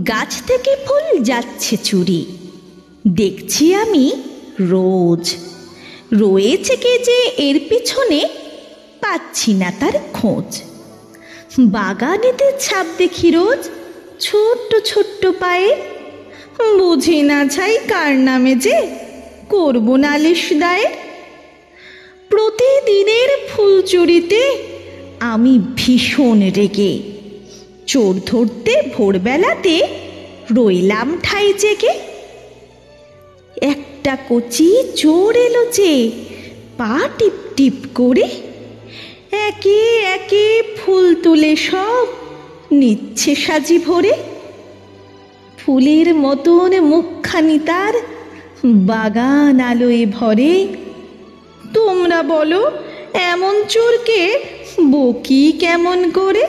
গাছ থেকে ফুল যাচ্ছে চুরি, দেখছি আমি রোজ। রয়েছে কে যে এর পিছনে, পাচ্ছি না তার খোঁজ। বাগানেতে ছাপ দেখি রোজ ছোট্ট ছোট্ট পায়ে, বুঝি না ছাই কার নামে যে করব নালিশ দায়ে। প্রতিদিনের ফুল চুরিতে আমি ভীষণ রেগে, চোর ধরতে ভোরবেলাতে রইলাম ঠাই জেগে। একটা কচি চোর এলো যে পা টিপ টিপ করে, একে একে ফুল তুলে সব নিচ্ছে সাজি ভরে। ফুলের মতন মুখখানি তার বাগান আলোয় ভরে। তোমরা বলো এমন চোরকে বকি কেমন করে?